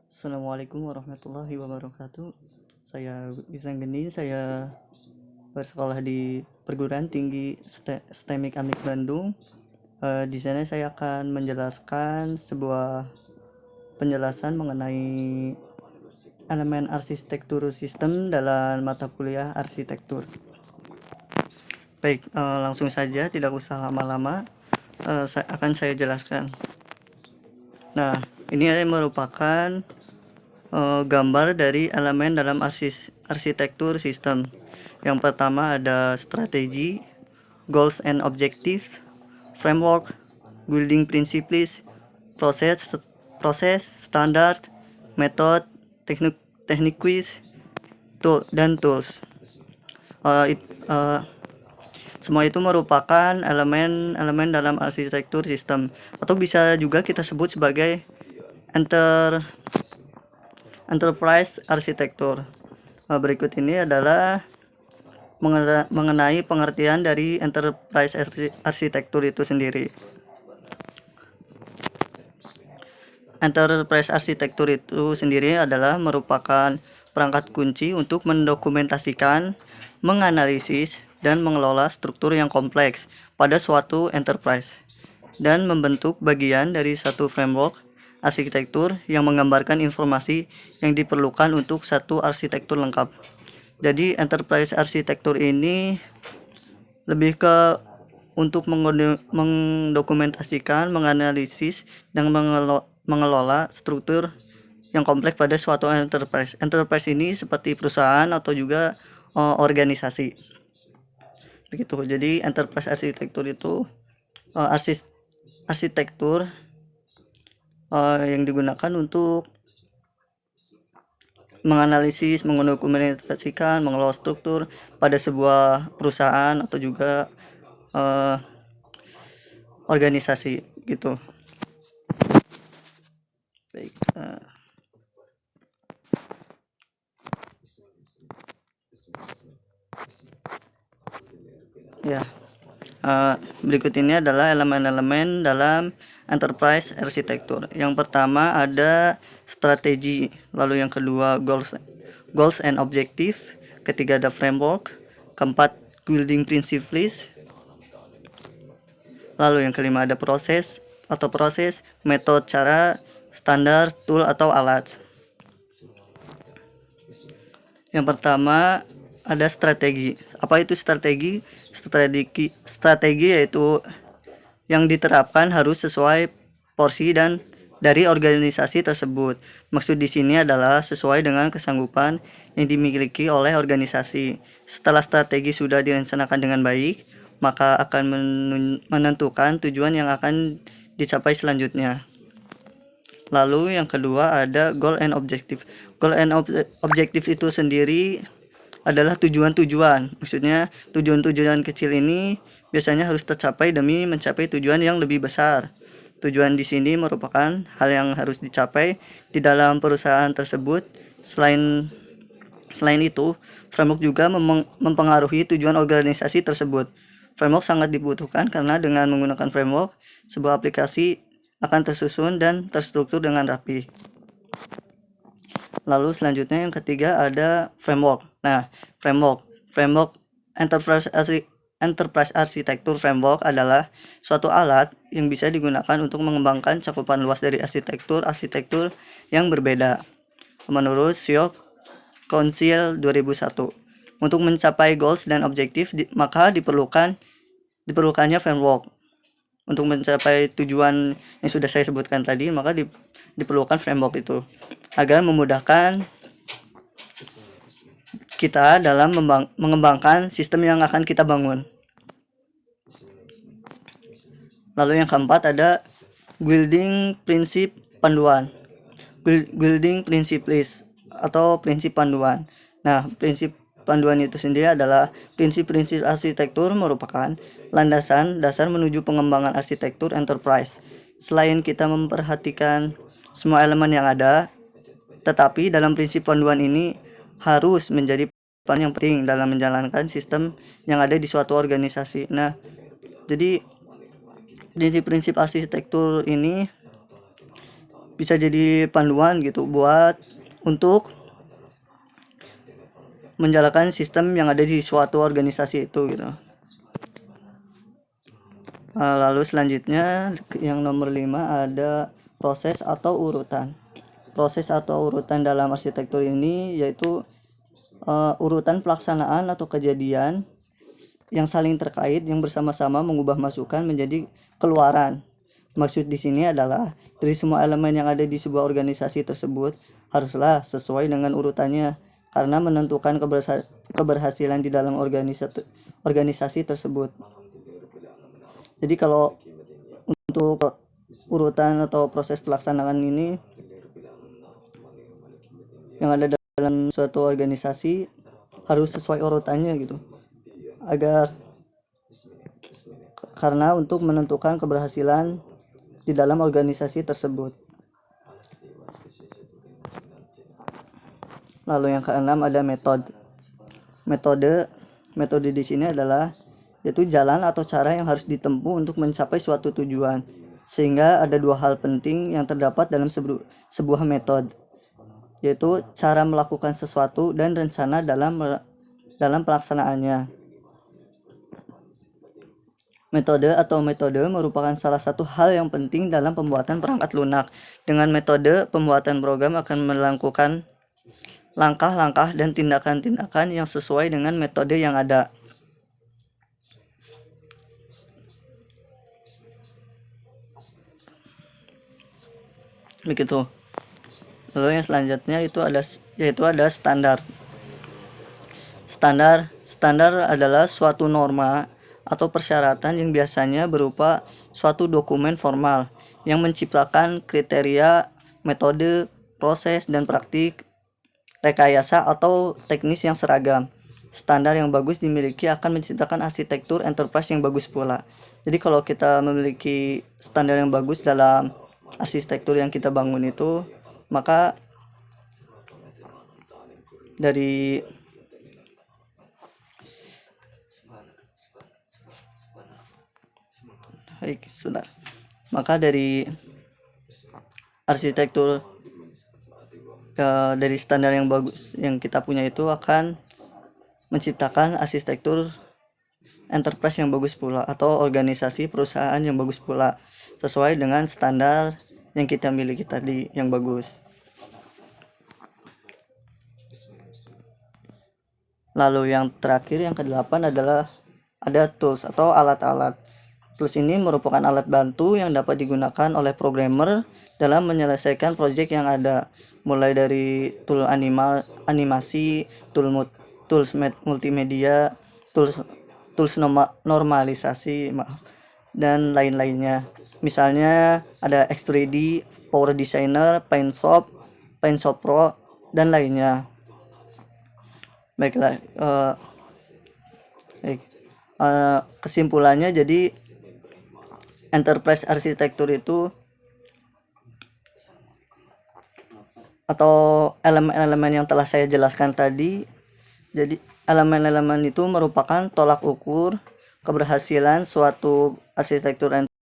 Assalamualaikum warahmatullahi wabarakatuh. Saya Bizang Geni, saya bersekolah di Perguruan Tinggi STEMIK Amik Bandung. Di sana saya akan menjelaskan sebuah penjelasan mengenai elemen arsitektur sistem dalam mata kuliah arsitektur. Baik, langsung saja, tidak usah lama-lama. Akan saya jelaskan. Nah, ini merupakan gambar dari elemen dalam arsitektur sistem. Yang pertama ada strategi, goals and objective, framework, building principles, proses, standar, method, techniques, dan tools. Semua itu merupakan elemen dalam arsitektur sistem, atau bisa juga kita sebut sebagai enterprise arsitektur. Berikut ini adalah mengenai pengertian dari enterprise arsitektur itu sendiri. Enterprise arsitektur itu sendiri adalah merupakan perangkat kunci untuk mendokumentasikan, menganalisis, dan mengelola struktur yang kompleks pada suatu enterprise, dan membentuk bagian dari satu framework arsitektur yang menggambarkan informasi yang diperlukan untuk satu arsitektur lengkap. Jadi enterprise arsitektur ini lebih ke untuk mendokumentasikan, menganalisis, dan mengelola struktur yang kompleks pada suatu enterprise. Enterprise ini seperti perusahaan atau juga organisasi. Begitu. Jadi enterprise arsitektur itu arsitektur yang digunakan untuk menganalisis, mendokumentasikan, mengelola struktur pada sebuah perusahaan atau juga organisasi gitu. Baik. Berikut ini adalah elemen-elemen dalam enterprise arsitektur. Yang pertama ada strategi, lalu yang kedua goals and objective, ketiga ada framework, keempat building principles, lalu yang kelima ada proses, metode, cara, standar, tool atau alat. Yang pertama ada strategi. Apa itu strategi? Strategi yaitu yang diterapkan harus sesuai porsi dan dari organisasi tersebut. Maksud di sini adalah sesuai dengan kesanggupan yang dimiliki oleh organisasi. Setelah strategi sudah direncanakan dengan baik, maka akan menentukan tujuan yang akan dicapai selanjutnya. Lalu yang kedua ada goal and objective. Goal and objective itu sendiri adalah tujuan-tujuan. Maksudnya tujuan-tujuan kecil ini biasanya harus tercapai demi mencapai tujuan yang lebih besar. Tujuan di sini merupakan hal yang harus dicapai di dalam perusahaan tersebut. Selain itu, framework juga mempengaruhi tujuan organisasi tersebut. Framework sangat dibutuhkan karena dengan menggunakan framework, sebuah aplikasi akan tersusun dan terstruktur dengan rapi. Lalu selanjutnya yang ketiga ada framework. Nah, framework enterprise arsitektur framework adalah suatu alat yang bisa digunakan untuk mengembangkan cakupan luas dari arsitektur yang berbeda. Menurut Siok Council 2001, untuk mencapai goals dan objektif maka diperlukannya framework. Untuk mencapai tujuan yang sudah saya sebutkan tadi, maka diperlukan framework itu agar memudahkan kita dalam mengembangkan sistem yang akan kita bangun. Lalu yang keempat ada building prinsip panduan. Building principles atau prinsip panduan. Nah, prinsip panduan itu sendiri adalah prinsip-prinsip arsitektur merupakan landasan dasar menuju pengembangan arsitektur enterprise. Selain kita memperhatikan semua elemen yang ada, tetapi dalam prinsip panduan ini harus menjadi peran yang penting dalam menjalankan sistem yang ada di suatu organisasi. Nah, jadi prinsip-prinsip arsitektur ini bisa jadi panduan gitu buat untuk menjalankan sistem yang ada di suatu organisasi itu gitu. Lalu selanjutnya yang nomor 5 ada proses atau urutan. Proses atau urutan dalam arsitektur ini yaitu urutan pelaksanaan atau kejadian yang saling terkait yang bersama-sama mengubah masukan menjadi keluaran. Maksud di sini adalah dari semua elemen yang ada di sebuah organisasi tersebut haruslah sesuai dengan urutannya karena menentukan keberhasilan di dalam organisasi tersebut. Jadi kalau untuk urutan atau proses pelaksanaan ini yang ada dalam suatu organisasi harus sesuai urutannya gitu, agar karena untuk menentukan keberhasilan di dalam organisasi tersebut. Lalu yang keenam ada metode. Metode di sini adalah yaitu jalan atau cara yang harus ditempuh untuk mencapai suatu tujuan. Sehingga ada dua hal penting yang terdapat dalam sebuah metode, yaitu cara melakukan sesuatu dan rencana dalam pelaksanaannya. Metode merupakan salah satu hal yang penting dalam pembuatan perangkat lunak. Dengan metode, pembuatan program akan melakukan langkah-langkah dan tindakan-tindakan yang sesuai dengan metode yang ada. Begitu. Lalu yang selanjutnya yaitu ada standar. Standar adalah suatu norma atau persyaratan yang biasanya berupa suatu dokumen formal yang menciptakan kriteria, metode, proses, dan praktik, rekayasa atau teknis yang seragam. Standar yang bagus dimiliki akan menciptakan arsitektur enterprise yang bagus pula. Jadi kalau kita memiliki standar yang bagus dalam arsitektur yang kita bangun itu, maka dari arsitektur dari standar yang bagus yang kita punya itu akan menciptakan arsitektur enterprise yang bagus pula atau organisasi perusahaan yang bagus pula sesuai dengan standar yang kita miliki tadi yang bagus. Lalu yang terakhir yang ke-8 adalah ada tools atau alat-alat. Tools ini merupakan alat bantu yang dapat digunakan oleh programmer dalam menyelesaikan proyek yang ada, mulai dari tool animasi, tools multimedia, tools normalisasi, dan lain-lainnya. Misalnya ada X3D, Power Designer, Paintshop Pro, dan lainnya. Baiklah, kesimpulannya jadi enterprise arsitektur itu atau elemen-elemen yang telah saya jelaskan tadi, jadi elemen-elemen itu merupakan tolak ukur keberhasilan suatu arsitektur